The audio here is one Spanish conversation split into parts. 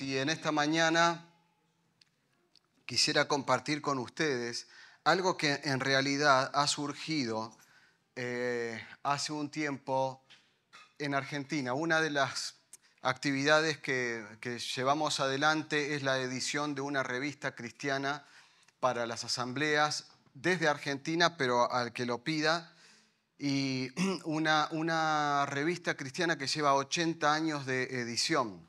todos, y en esta mañana quisiera compartir con ustedes algo que en realidad ha surgido hace un tiempo en Argentina. Una de las actividades que llevamos adelante es la edición de una revista cristiana para las asambleas desde Argentina, pero al que lo pida, y una revista cristiana que lleva 80 años de edición.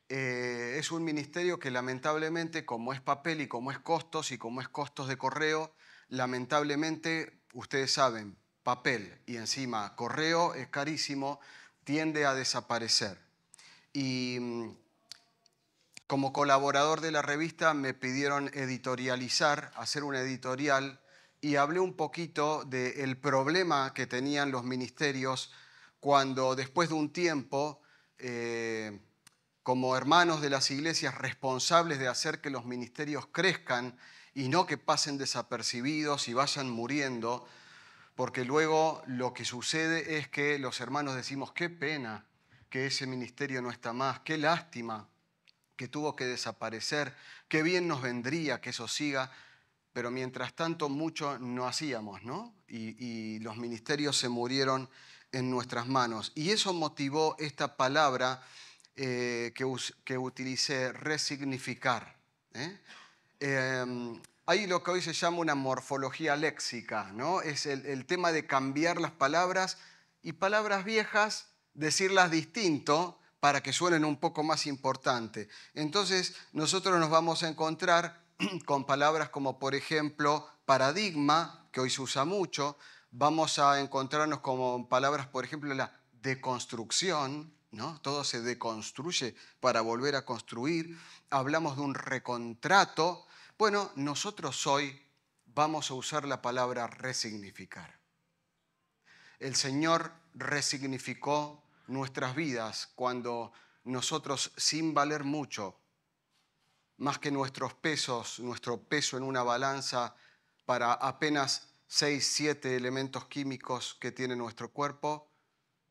Es un ministerio que lamentablemente, como es papel y como es costos de correo, lamentablemente, ustedes saben, papel y encima correo es carísimo, tiende a desaparecer. Y como colaborador de la revista me pidieron editorializar, hacer una editorial, y hablé un poquito del problema que tenían los ministerios cuando después de un tiempo, como hermanos de las iglesias responsables de hacer que los ministerios crezcan y no que pasen desapercibidos y vayan muriendo, porque luego lo que sucede es que los hermanos decimos, qué pena que ese ministerio no está más, qué lástima que tuvo que desaparecer, qué bien nos vendría que eso siga, pero mientras tanto mucho no hacíamos, ¿no? Y los ministerios se murieron en nuestras manos. Y eso motivó esta palabra que utilicé, resignificar. Hay lo que hoy se llama una morfología léxica, ¿no? Es el tema de cambiar las palabras y palabras viejas, decirlas distinto para que suenen un poco más importante. Entonces nosotros nos vamos a encontrar con palabras como, por ejemplo, paradigma, que hoy se usa mucho. Vamos a encontrarnos con palabras, por ejemplo, la deconstrucción, ¿no? Todo se deconstruye para volver a construir. Hablamos de un recontrato. Bueno, nosotros hoy vamos a usar la palabra resignificar. El Señor resignificó nuestras vidas cuando nosotros, sin valer mucho, más que nuestros pesos, nuestro peso en una balanza para apenas 6, 7 elementos químicos que tiene nuestro cuerpo,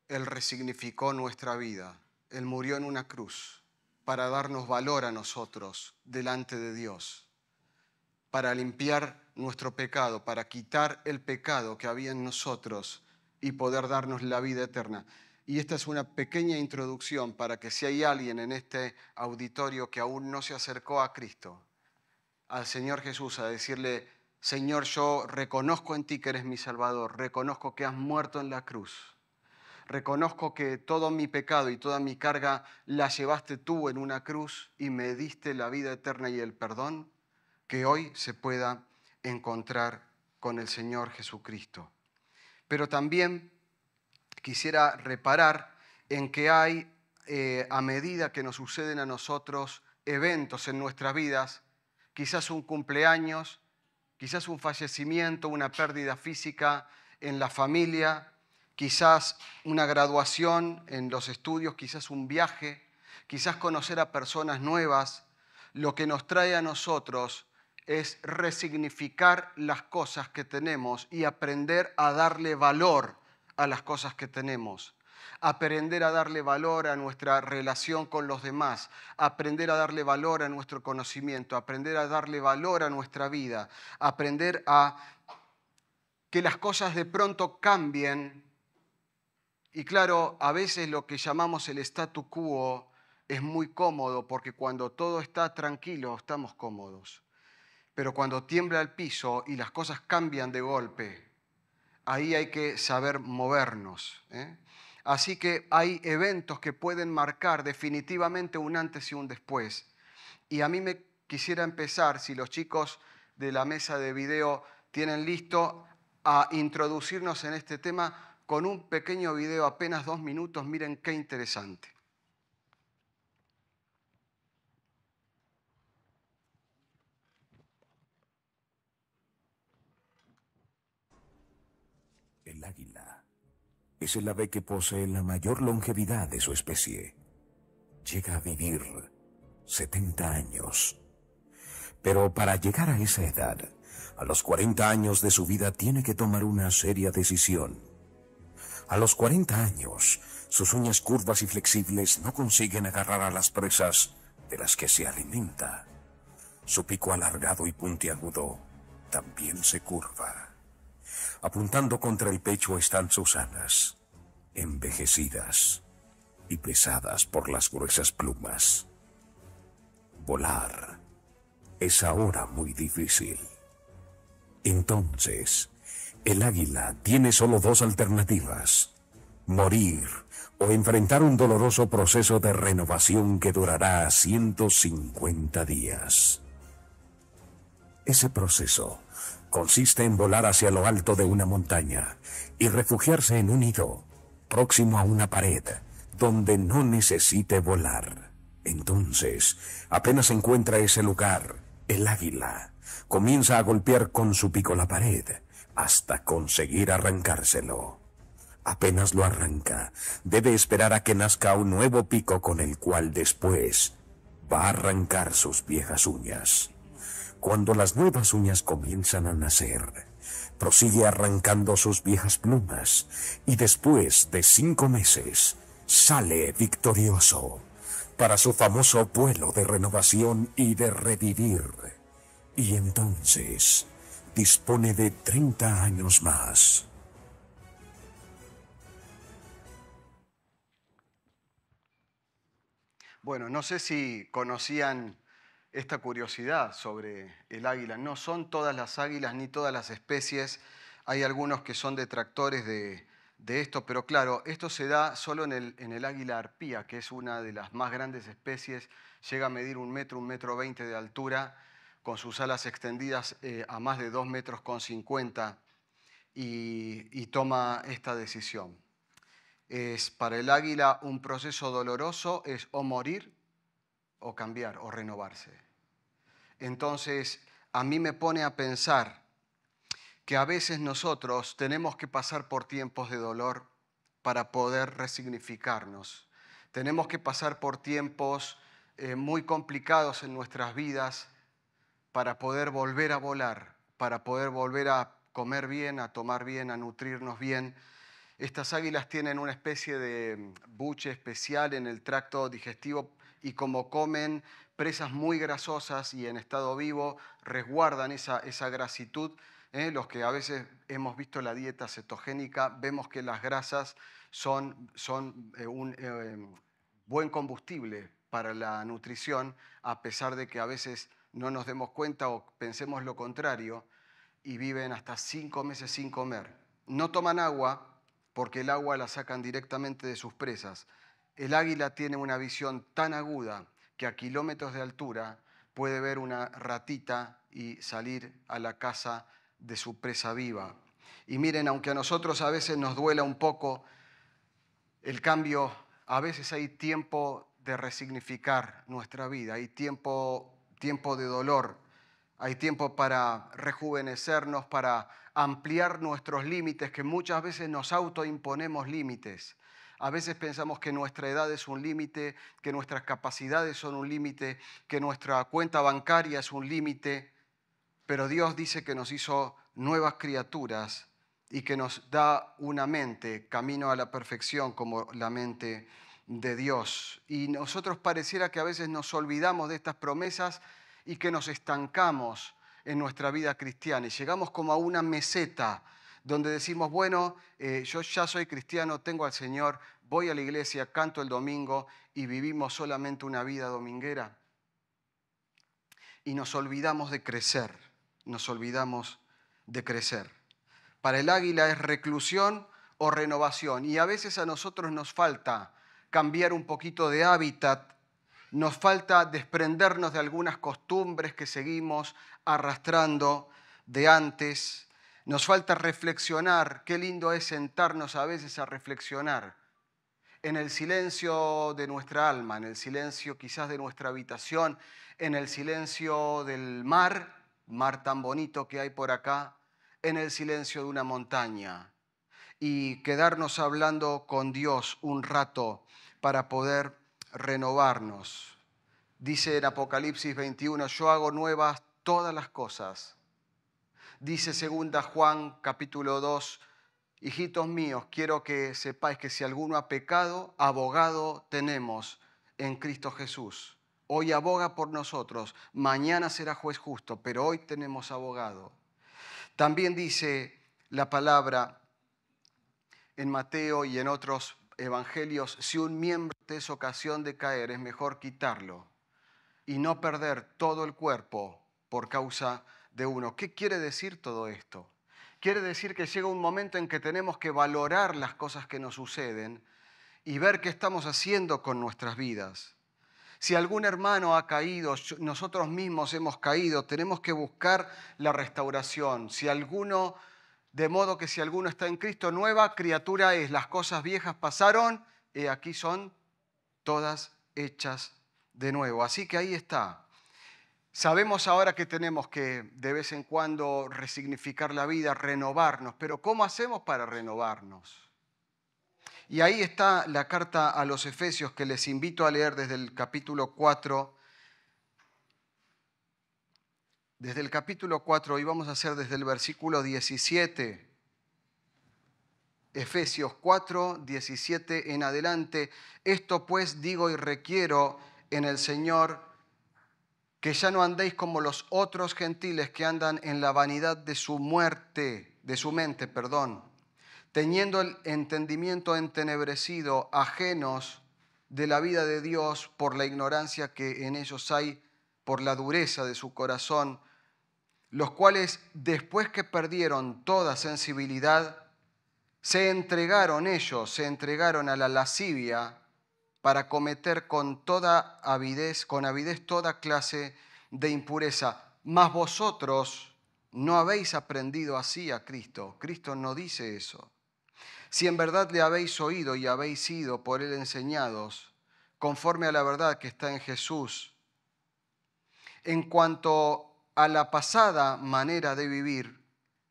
Él resignificó nuestra vida. Él murió en una cruz para darnos valor a nosotros delante de Dios, para limpiar nuestro pecado, para quitar el pecado que había en nosotros y poder darnos la vida eterna. Y esta es una pequeña introducción para que si hay alguien en este auditorio que aún no se acercó a Cristo, al Señor Jesús, a decirle, Señor, yo reconozco en ti que eres mi Salvador, reconozco que has muerto en la cruz, reconozco que todo mi pecado y toda mi carga la llevaste tú en una cruz y me diste la vida eterna y el perdón, que hoy se pueda encontrar con el Señor Jesucristo. Pero también quisiera reparar en que hay, a medida que nos suceden a nosotros eventos en nuestras vidas, quizás un cumpleaños, quizás un fallecimiento, una pérdida física en la familia, quizás una graduación en los estudios, quizás un viaje, quizás conocer a personas nuevas, lo que nos trae a nosotros es resignificar las cosas que tenemos y aprender a darle valor a las cosas que tenemos, aprender a darle valor a nuestra relación con los demás, aprender a darle valor a nuestro conocimiento, aprender a darle valor a nuestra vida, aprender a que las cosas de pronto cambien. Y claro, a veces lo que llamamos el statu quo es muy cómodo porque cuando todo está tranquilo estamos cómodos. Pero cuando tiembla el piso y las cosas cambian de golpe, ahí hay que saber movernos, ¿eh? Así que hay eventos que pueden marcar definitivamente un antes y un después. Y a mí me quisiera empezar, si los chicos de la mesa de video tienen listo, a introducirnos en este tema con un pequeño video, apenas 2 minutos. Miren qué interesante. El águila es el ave que posee la mayor longevidad de su especie. Llega a vivir 70 años. Pero para llegar a esa edad, a los 40 años de su vida tiene que tomar una seria decisión. A los 40 años, sus uñas curvas y flexibles no consiguen agarrar a las presas de las que se alimenta. Su pico alargado y puntiagudo también se curva. Apuntando contra el pecho están sus alas, envejecidas y pesadas por las gruesas plumas. Volar es ahora muy difícil. Entonces, el águila tiene solo dos alternativas: morir o enfrentar un doloroso proceso de renovación que durará 150 días. Ese proceso consiste en volar hacia lo alto de una montaña y refugiarse en un nido próximo a una pared donde no necesite volar. Entonces, apenas encuentra ese lugar, el águila comienza a golpear con su pico la pared hasta conseguir arrancárselo. Apenas lo arranca, debe esperar a que nazca un nuevo pico con el cual después va a arrancar sus viejas uñas. Cuando las nuevas uñas comienzan a nacer, prosigue arrancando sus viejas plumas y después de 5 meses sale victorioso para su famoso vuelo de renovación y de revivir. Y entonces dispone de 30 años más. Bueno, no sé si conocían esta curiosidad sobre el águila. No son todas las águilas ni todas las especies. Hay algunos que son detractores de esto, pero claro, esto se da solo en el águila arpía, que es una de las más grandes especies. Llega a medir 1 metro, 1,20 m de altura, con sus alas extendidas a más de 2,50 m, y toma esta decisión. Es para el águila un proceso doloroso, es o morir o cambiar o renovarse. Entonces, a mí me pone a pensar que a veces nosotros tenemos que pasar por tiempos de dolor para poder resignificarnos. Tenemos que pasar por tiempos muy complicados en nuestras vidas para poder volver a volar, para poder volver a comer bien, a tomar bien, a nutrirnos bien. Estas águilas tienen una especie de buche especial en el tracto digestivo y como comen presas muy grasosas y en estado vivo, resguardan esa grasitud. Los que a veces hemos visto la dieta cetogénica, vemos que las grasas son un buen combustible para la nutrición, a pesar de que a veces no nos demos cuenta o pensemos lo contrario, y viven hasta 5 meses sin comer. No toman agua, porque el agua la sacan directamente de sus presas. El águila tiene una visión tan aguda que a kilómetros de altura puede ver una ratita y salir a la caza de su presa viva. Y miren, aunque a nosotros a veces nos duela un poco el cambio, a veces hay tiempo de resignificar nuestra vida, hay tiempo de dolor, hay tiempo para rejuvenecernos, para ampliar nuestros límites, que muchas veces nos autoimponemos límites. A veces pensamos que nuestra edad es un límite, que nuestras capacidades son un límite, que nuestra cuenta bancaria es un límite, pero Dios dice que nos hizo nuevas criaturas y que nos da una mente, camino a la perfección como la mente de Dios. Y nosotros pareciera que a veces nos olvidamos de estas promesas y que nos estancamos en nuestra vida cristiana y llegamos como a una meseta donde decimos, bueno, yo ya soy cristiano, tengo al Señor, voy a la iglesia, canto el domingo y vivimos solamente una vida dominguera. Y nos olvidamos de crecer, nos olvidamos de crecer. Para el águila es reclusión o renovación y a veces a nosotros nos falta cambiar un poquito de hábitat. Nos falta desprendernos de algunas costumbres que seguimos arrastrando de antes. Nos falta reflexionar. Qué lindo es sentarnos a veces a reflexionar en el silencio de nuestra alma, en el silencio quizás de nuestra habitación, en el silencio del mar tan bonito que hay por acá, en el silencio de una montaña y quedarnos hablando con Dios un rato para poder renovarnos. Dice en Apocalipsis 21, yo hago nuevas todas las cosas. Dice 2 Juan capítulo 2, hijitos míos, quiero que sepáis que si alguno ha pecado, abogado tenemos en Cristo Jesús. Hoy aboga por nosotros, mañana será juez justo, pero hoy tenemos abogado. También dice la palabra en Mateo y en otros evangelios, si un miembro te es ocasión de caer, es mejor quitarlo y no perder todo el cuerpo por causa de uno. ¿Qué quiere decir todo esto? Quiere decir que llega un momento en que tenemos que valorar las cosas que nos suceden y ver qué estamos haciendo con nuestras vidas. Si algún hermano ha caído, nosotros mismos hemos caído, tenemos que buscar la restauración. De modo que si alguno está en Cristo, nueva criatura es. Las cosas viejas pasaron, y aquí son todas hechas de nuevo. Así que ahí está. Sabemos ahora que tenemos que de vez en cuando resignificar la vida, renovarnos, pero ¿cómo hacemos para renovarnos? Y ahí está la carta a los Efesios que les invito a leer desde el capítulo 4. Desde el capítulo 4, y vamos a hacer desde el versículo 17. Efesios 4, 17 en adelante. Esto pues digo y requiero en el Señor, que ya no andéis como los otros gentiles que andan en la vanidad de su mente, teniendo el entendimiento entenebrecido, ajenos de la vida de Dios por la ignorancia que en ellos hay, por la dureza de su corazón, los cuales después que perdieron toda sensibilidad, se entregaron a la lascivia para cometer con avidez toda clase de impureza. Mas vosotros no habéis aprendido así a Cristo. Cristo no dice eso. Si en verdad le habéis oído y habéis sido por él enseñados, conforme a la verdad que está en Jesús. En cuanto a la pasada manera de vivir,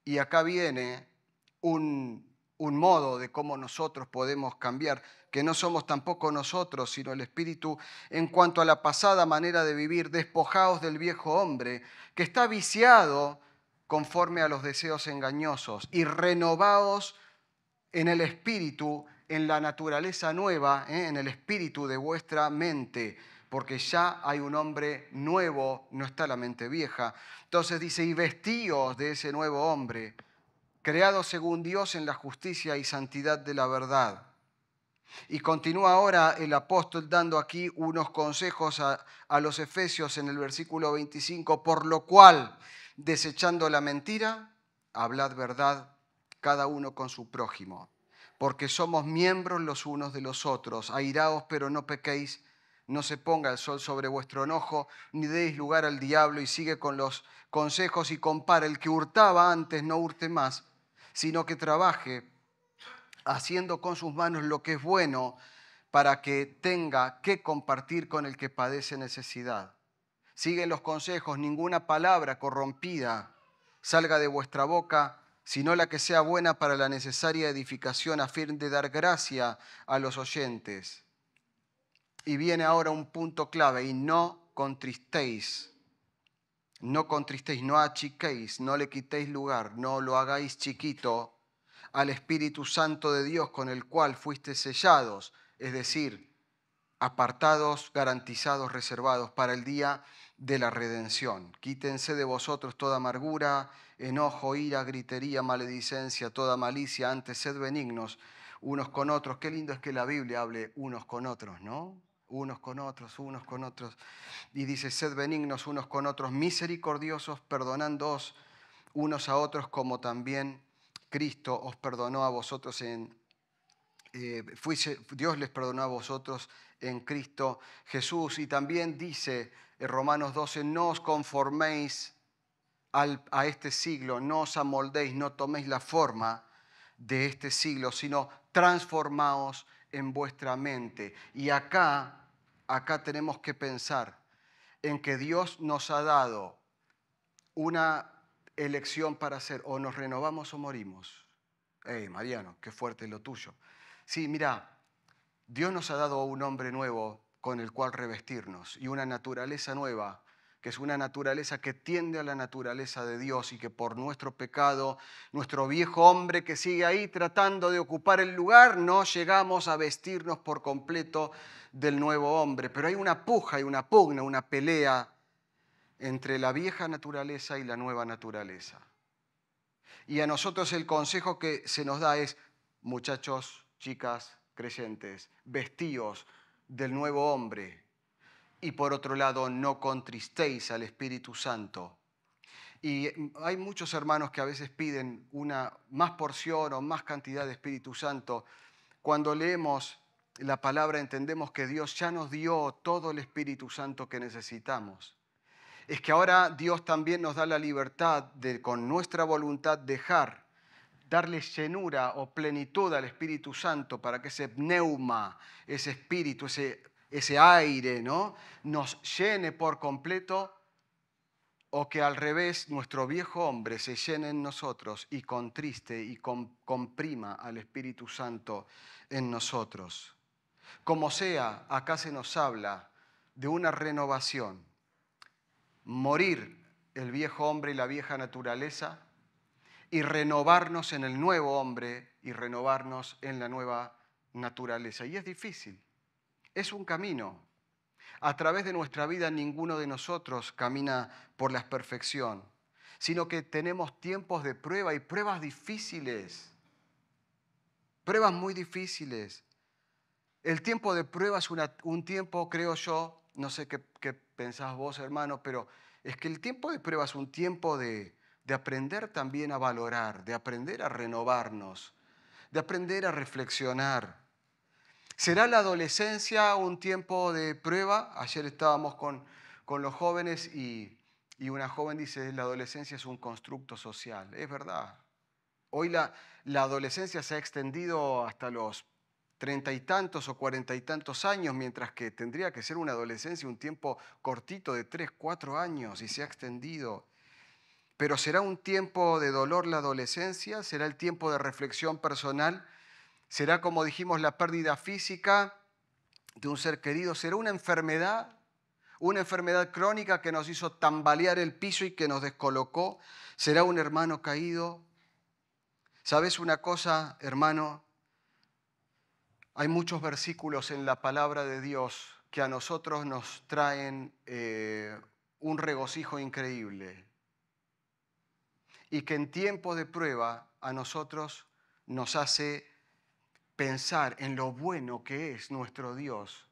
y acá viene un modo de cómo nosotros podemos cambiar, que no somos tampoco nosotros, sino el Espíritu. En cuanto a la pasada manera de vivir, despojaos del viejo hombre, que está viciado conforme a los deseos engañosos, y renovaos en el Espíritu, en la naturaleza nueva, en el Espíritu de vuestra mente, porque ya hay un hombre nuevo, no está la mente vieja. Entonces dice, y vestíos de ese nuevo hombre, creado según Dios en la justicia y santidad de la verdad. Y continúa ahora el apóstol dando aquí unos consejos a los efesios en el versículo 25, por lo cual, desechando la mentira, hablad verdad cada uno con su prójimo, porque somos miembros los unos de los otros. Airaos, pero no pequéis, no se ponga el sol sobre vuestro enojo, ni deis lugar al diablo. Y sigue con los consejos y compara, el que hurtaba antes no hurte más, sino que trabaje haciendo con sus manos lo que es bueno, para que tenga que compartir con el que padece necesidad. Siguen los consejos, ninguna palabra corrompida salga de vuestra boca, sino la que sea buena para la necesaria edificación, a fin de dar gracia a los oyentes. Y viene ahora un punto clave, y no contristéis, no achiquéis, no le quitéis lugar, no lo hagáis chiquito al Espíritu Santo de Dios, con el cual fuisteis sellados, es decir, apartados, garantizados, reservados para el día de la redención. Quítense de vosotros toda amargura, enojo, ira, gritería, maledicencia, toda malicia. Antes sed benignos unos con otros. Qué lindo es que la Biblia hable unos con otros, ¿no? Unos con otros. Y dice, sed benignos unos con otros, misericordiosos, perdonándoos unos a otros como también Cristo os perdonó a vosotros Dios les perdonó a vosotros en Cristo Jesús. Y también dice en Romanos 12, no os conforméis a este siglo, no os amoldéis, no toméis la forma de este siglo, sino transformaos en vuestra mente. Y acá tenemos que pensar en que Dios nos ha dado una elección para hacer, o nos renovamos o morimos. Mariano, qué fuerte es lo tuyo. Sí, mira, Dios nos ha dado un hombre nuevo con el cual revestirnos y una naturaleza nueva que es una naturaleza que tiende a la naturaleza de Dios y que por nuestro pecado, nuestro viejo hombre que sigue ahí tratando de ocupar el lugar, no llegamos a vestirnos por completo del nuevo hombre. Pero hay una puja, hay una pugna, una pelea entre la vieja naturaleza y la nueva naturaleza. Y a nosotros el consejo que se nos da es, muchachos, chicas, creyentes, vestíos del nuevo hombre. Y por otro lado, no contristéis al Espíritu Santo. Y hay muchos hermanos que a veces piden una más porción o más cantidad de Espíritu Santo. Cuando leemos la palabra entendemos que Dios ya nos dio todo el Espíritu Santo que necesitamos. Es que ahora Dios también nos da la libertad de, con nuestra voluntad, darle llenura o plenitud al Espíritu Santo para que ese pneuma, ese espíritu, ese aire, ¿no?, nos llene por completo, o que al revés nuestro viejo hombre se llene en nosotros y contriste y comprima al Espíritu Santo en nosotros. Como sea, acá se nos habla de una renovación. Morir el viejo hombre y la vieja naturaleza y renovarnos en el nuevo hombre y renovarnos en la nueva naturaleza. Y es difícil, es un camino. A través de nuestra vida ninguno de nosotros camina por la perfección, sino que tenemos tiempos de prueba y pruebas difíciles, pruebas muy difíciles. El tiempo de prueba es un tiempo, creo yo, no sé qué pensás vos, hermano, pero es que el tiempo de prueba es un tiempo de aprender también a valorar, de aprender a renovarnos, de aprender a reflexionar. ¿Será la adolescencia un tiempo de prueba? Ayer estábamos con los jóvenes y una joven dice, la adolescencia es un constructo social. Es verdad. Hoy la adolescencia se ha extendido hasta los 30 y tantos o 40 y tantos años, mientras que tendría que ser una adolescencia un tiempo cortito de 3, 4 años y se ha extendido. Pero ¿será un tiempo de dolor la adolescencia? ¿Será el tiempo de reflexión personal? ¿Será, como dijimos, la pérdida física de un ser querido? ¿Será una enfermedad crónica que nos hizo tambalear el piso y que nos descolocó? ¿Será un hermano caído? ¿Sabes una cosa, hermano? Hay muchos versículos en la palabra de Dios que a nosotros nos traen un regocijo increíble y que en tiempos de prueba a nosotros nos hace pensar en lo bueno que es nuestro Dios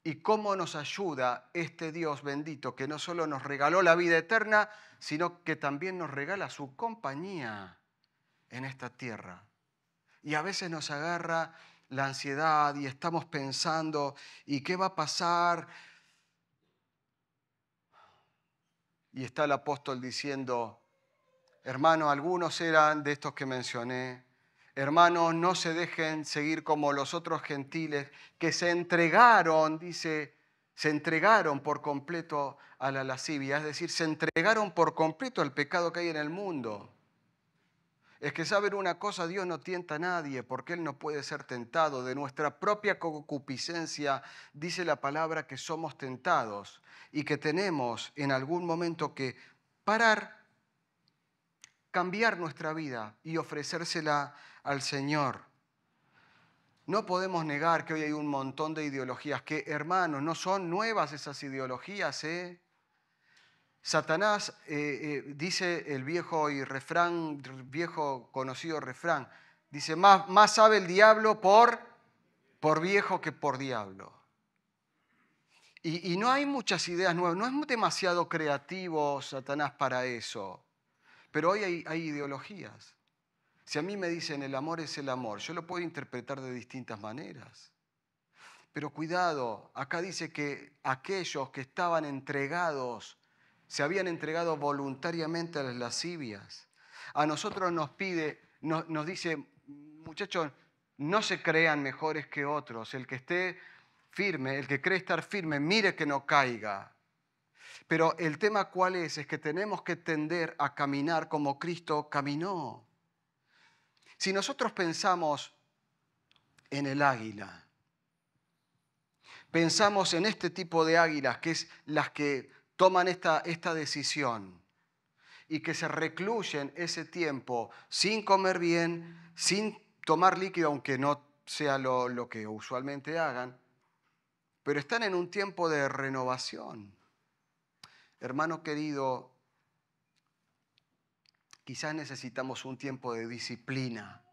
y cómo nos ayuda este Dios bendito que no solo nos regaló la vida eterna, sino que también nos regala su compañía en esta tierra. Y a veces nos agarra la ansiedad y estamos pensando, ¿y qué va a pasar? Y está el apóstol diciendo, hermanos, algunos eran de estos que mencioné, hermanos, no se dejen seguir como los otros gentiles que se entregaron, dice, se entregaron por completo a la lascivia, es decir, se entregaron por completo al pecado que hay en el mundo. Es que saben una cosa, Dios no tienta a nadie porque Él no puede ser tentado. De nuestra propia concupiscencia dice la palabra que somos tentados y que tenemos en algún momento que parar, cambiar nuestra vida y ofrecérsela al Señor. No podemos negar que hoy hay un montón de ideologías que, hermanos, no son nuevas esas ideologías, Satanás, dice el viejo conocido refrán, dice, más sabe el diablo por viejo que por diablo. Y no hay muchas ideas nuevas, no es demasiado creativo Satanás para eso, pero hoy hay ideologías. Si a mí me dicen el amor es el amor, yo lo puedo interpretar de distintas maneras. Pero cuidado, acá dice que aquellos que estaban entregados, se habían entregado voluntariamente a las lascivias. A nosotros nos dice, muchachos, no se crean mejores que otros. El que esté firme, el que cree estar firme, mire que no caiga. Pero el tema ¿cuál es? Es que tenemos que tender a caminar como Cristo caminó. Si nosotros pensamos en el águila, pensamos en este tipo de águilas, que es las que toman esta decisión y que se recluyen ese tiempo sin comer bien, sin tomar líquido, aunque no sea lo que usualmente hagan, pero están en un tiempo de renovación. Hermano querido, quizás necesitamos un tiempo de disciplina,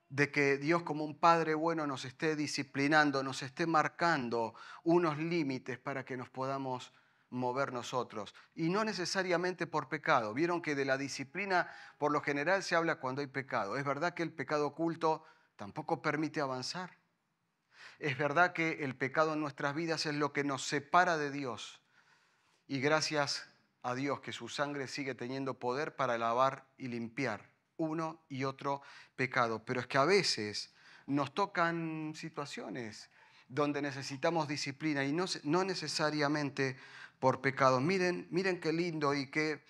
de que Dios como un Padre bueno nos esté disciplinando, nos esté marcando unos límites para que nos podamos mover nosotros. Y no necesariamente por pecado. Vieron que de la disciplina por lo general se habla cuando hay pecado. Es verdad que el pecado oculto tampoco permite avanzar. Es verdad que el pecado en nuestras vidas es lo que nos separa de Dios. Y gracias a Dios que su sangre sigue teniendo poder para lavar y limpiar uno y otro pecado. Pero es que a veces nos tocan situaciones donde necesitamos disciplina y no necesariamente por pecado. Miren qué lindo y qué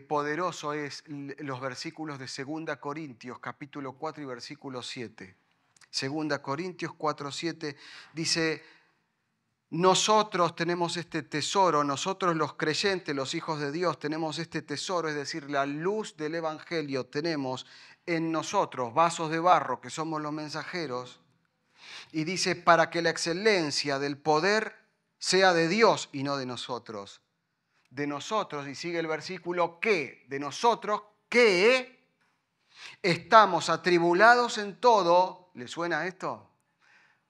poderoso es los versículos de 2 Corintios, capítulo 4 y versículo 7. 2 Corintios 4, 7 dice: nosotros tenemos este tesoro, nosotros los creyentes, los hijos de Dios, tenemos este tesoro, es decir, la luz del Evangelio tenemos en nosotros, vasos de barro, que somos los mensajeros, y dice, para que la excelencia del poder sea de Dios y no de nosotros. De nosotros, y sigue el versículo, ¿qué? De nosotros, que estamos atribulados en todo. ¿Le suena esto?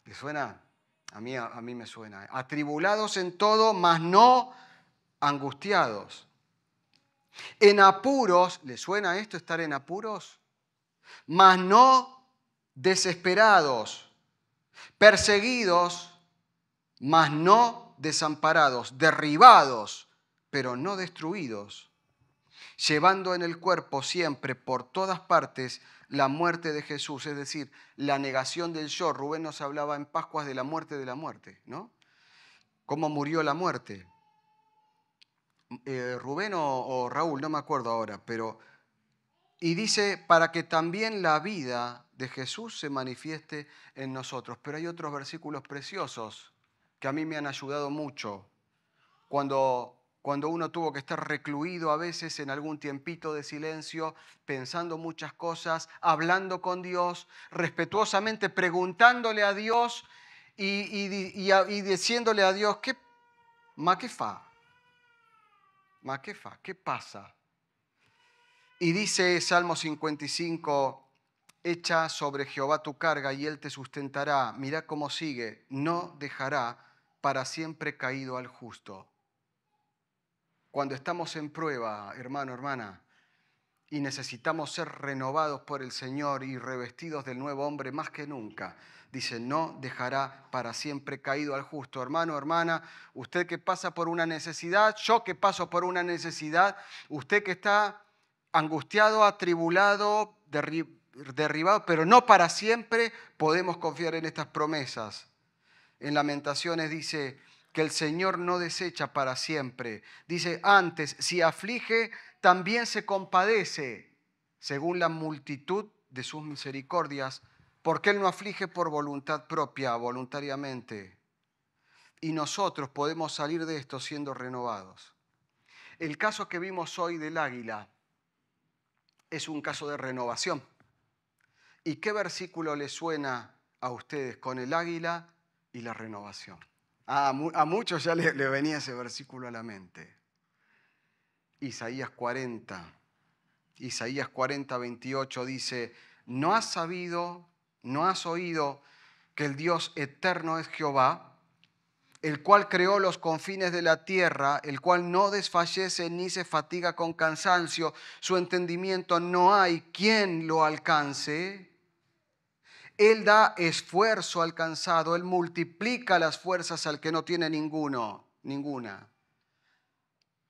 ¿Le suena? A mí me suena. Atribulados en todo, mas no angustiados. En apuros, ¿le suena esto, estar en apuros? Mas no desesperados. Perseguidos, mas no desamparados. Derribados, pero no destruidos. Llevando en el cuerpo siempre, por todas partes, la muerte de Jesús, es decir, la negación del yo. Rubén nos hablaba en Pascuas de la muerte, ¿no? ¿Cómo murió la muerte? Rubén o Raúl, no me acuerdo ahora, pero... Y dice, para que también la vida de Jesús se manifieste en nosotros. Pero hay otros versículos preciosos que a mí me han ayudado mucho. Cuando uno tuvo que estar recluido a veces en algún tiempito de silencio, pensando muchas cosas, hablando con Dios, respetuosamente preguntándole a Dios y diciéndole a Dios, ¿qué fa? ¿Qué pasa? Y dice Salmo 55, echa sobre Jehová tu carga y él te sustentará. Mirá cómo sigue, no dejará para siempre caído al justo. Cuando estamos en prueba, hermano, hermana, y necesitamos ser renovados por el Señor y revestidos del nuevo hombre más que nunca, dice, no dejará para siempre caído al justo. Hermano, hermana, usted que pasa por una necesidad, yo que paso por una necesidad, usted que está angustiado, atribulado, derribado, pero no para siempre, podemos confiar en estas promesas. En Lamentaciones dice que el Señor no desecha para siempre. Dice, antes, si aflige, también se compadece, según la multitud de sus misericordias, porque Él no aflige por voluntad propia, voluntariamente. Y nosotros podemos salir de esto siendo renovados. El caso que vimos hoy del águila es un caso de renovación. ¿Y qué versículo le suena a ustedes con el águila y la renovación? A muchos ya le venía ese versículo a la mente. Isaías 40, 28 dice, ¿no has oído que el Dios eterno es Jehová, el cual creó los confines de la tierra, el cual no desfallece ni se fatiga con cansancio, su entendimiento no hay quien lo alcance? Él da esfuerzo al cansado, Él multiplica las fuerzas al que no tiene ninguna.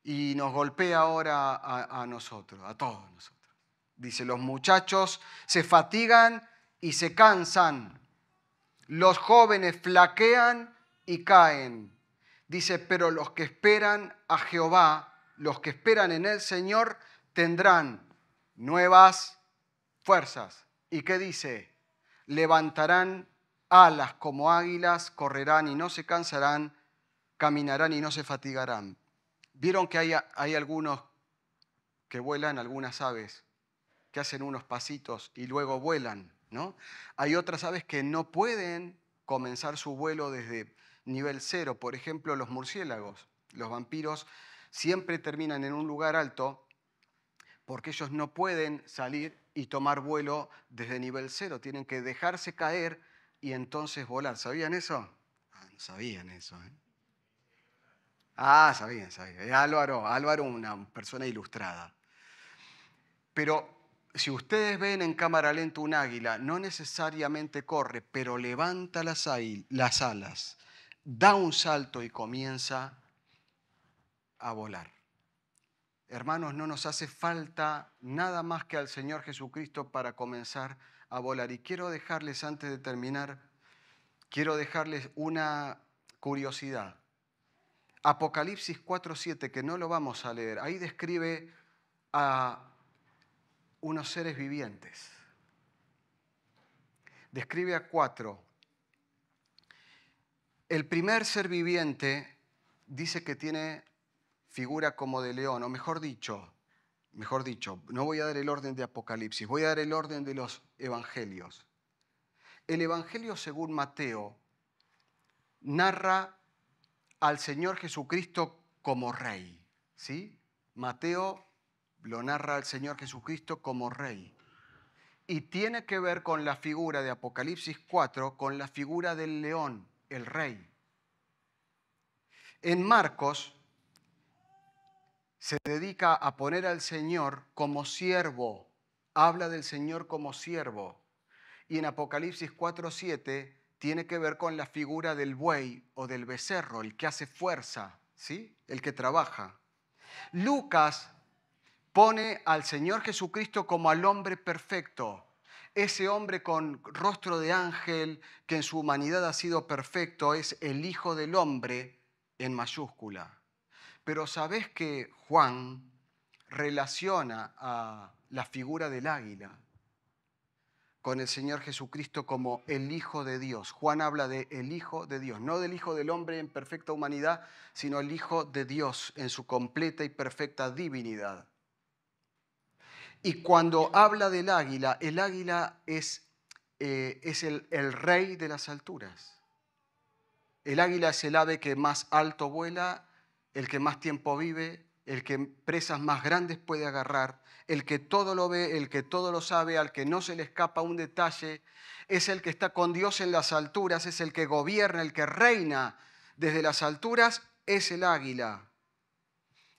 Y nos golpea ahora a nosotros, a todos nosotros. Dice, los muchachos se fatigan y se cansan. Los jóvenes flaquean y caen. Dice, pero los que esperan a Jehová, los que esperan en el Señor, tendrán nuevas fuerzas. ¿Y qué dice? Levantarán alas como águilas, correrán y no se cansarán, caminarán y no se fatigarán. Vieron que hay algunos que vuelan, algunas aves, que hacen unos pasitos y luego vuelan, ¿no? Hay otras aves que no pueden comenzar su vuelo desde nivel cero. Por ejemplo, los murciélagos, los vampiros, siempre terminan en un lugar alto porque ellos no pueden salir y tomar vuelo desde nivel cero. Tienen que dejarse caer y entonces volar. ¿Sabían eso? No sabían eso, ¿eh? Sabían. Álvaro, una persona ilustrada. Pero si ustedes ven en cámara lenta un águila, no necesariamente corre, pero levanta las alas, da un salto y comienza a volar. Hermanos, no nos hace falta nada más que al Señor Jesucristo para comenzar a volar. Y quiero dejarles, antes de terminar, una curiosidad. Apocalipsis 4:7, que no lo vamos a leer, ahí describe a unos seres vivientes. Describe a 4. El primer ser viviente dice que tiene figura como de león, o mejor dicho, no voy a dar el orden de Apocalipsis, voy a dar el orden de los evangelios. El evangelio según Mateo narra al Señor Jesucristo como rey, ¿sí? Mateo lo narra al Señor Jesucristo como rey. Y tiene que ver con la figura de Apocalipsis 4, con la figura del león, el rey. En Marcos se dedica a poner al Señor como siervo, habla del Señor como siervo. Y en Apocalipsis 4:7 tiene que ver con la figura del buey o del becerro, el que hace fuerza, ¿sí? El que trabaja. Lucas pone al Señor Jesucristo como al hombre perfecto, ese hombre con rostro de ángel que en su humanidad ha sido perfecto, es el Hijo del Hombre en mayúscula. Pero ¿sabés que Juan relaciona a la figura del águila con el Señor Jesucristo como el Hijo de Dios? Juan habla de el Hijo de Dios, no del Hijo del Hombre en perfecta humanidad, sino el Hijo de Dios en su completa y perfecta divinidad. Y cuando habla del águila, el águila es el rey de las alturas. El águila es el ave que más alto vuela, el que más tiempo vive, el que presas más grandes puede agarrar, el que todo lo ve, el que todo lo sabe, al que no se le escapa un detalle, es el que está con Dios en las alturas, es el que gobierna, el que reina desde las alturas, es el águila.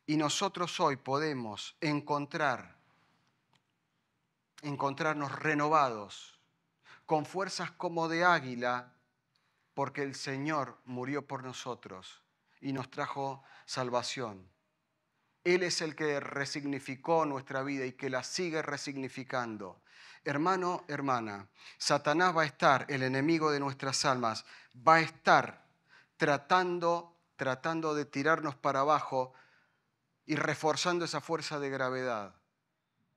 Y nosotros hoy podemos encontrarnos renovados, con fuerzas como de águila, porque el Señor murió por nosotros y nos trajo salvación. Él es el que resignificó nuestra vida y que la sigue resignificando. Hermano, hermana, Satanás va a estar, el enemigo de nuestras almas, va a estar tratando de tirarnos para abajo y reforzando esa fuerza de gravedad,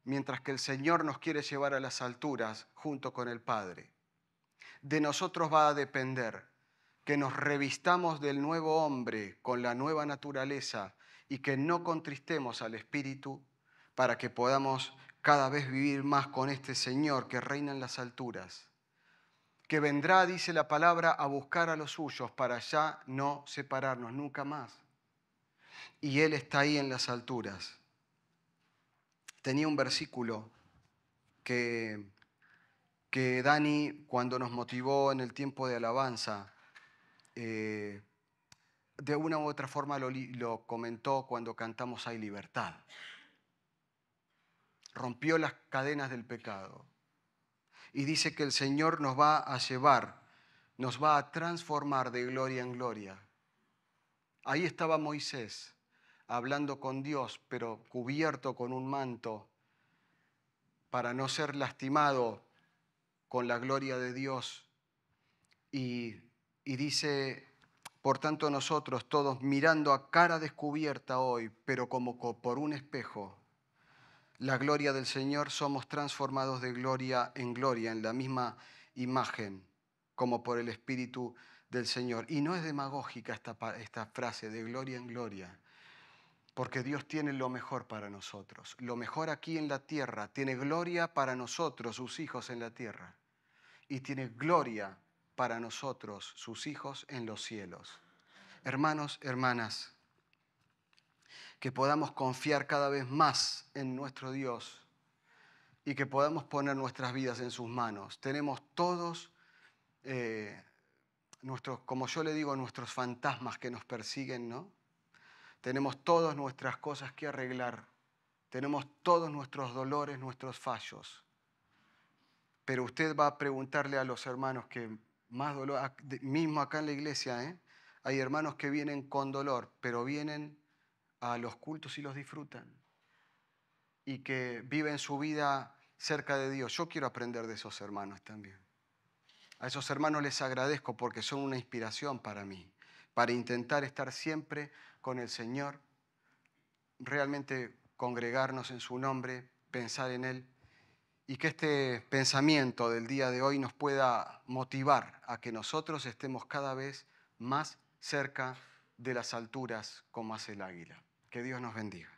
mientras que el Señor nos quiere llevar a las alturas junto con el Padre. De nosotros va a depender que nos revistamos del nuevo hombre con la nueva naturaleza y que no contristemos al Espíritu para que podamos cada vez vivir más con este Señor que reina en las alturas, que vendrá, dice la palabra, a buscar a los suyos para ya no separarnos nunca más. Y Él está ahí en las alturas. Tenía un versículo que Dani, cuando nos motivó en el tiempo de alabanza, de una u otra forma lo comentó cuando cantamos Hay libertad. Rompió las cadenas del pecado. Y dice que el Señor nos va a llevar, nos va a transformar de gloria en gloria. Ahí estaba Moisés, hablando con Dios, pero cubierto con un manto para no ser lastimado con la gloria de Dios. Y dice, por tanto nosotros todos mirando a cara descubierta hoy, pero como por un espejo, la gloria del Señor, somos transformados de gloria, en la misma imagen, como por el Espíritu del Señor. Y no es demagógica esta frase de gloria en gloria. Porque Dios tiene lo mejor para nosotros. Lo mejor aquí en la tierra. Tiene gloria para nosotros, sus hijos en la tierra. Y tiene gloria para nosotros, sus hijos en los cielos. Hermanos, hermanas, que podamos confiar cada vez más en nuestro Dios y que podamos poner nuestras vidas en sus manos. Tenemos todos, como yo le digo, nuestros fantasmas que nos persiguen, ¿no? Tenemos todas nuestras cosas que arreglar. Tenemos todos nuestros dolores, nuestros fallos. Pero usted va a preguntarle a los hermanos que más dolor, mismo acá en la iglesia, hay hermanos que vienen con dolor, pero vienen a los cultos y los disfrutan. Y que viven su vida cerca de Dios. Yo quiero aprender de esos hermanos también. A esos hermanos les agradezco porque son una inspiración para mí, para intentar estar siempre con el Señor, realmente congregarnos en su nombre, pensar en Él, y que este pensamiento del día de hoy nos pueda motivar a que nosotros estemos cada vez más cerca de las alturas como hace el águila. Que Dios nos bendiga.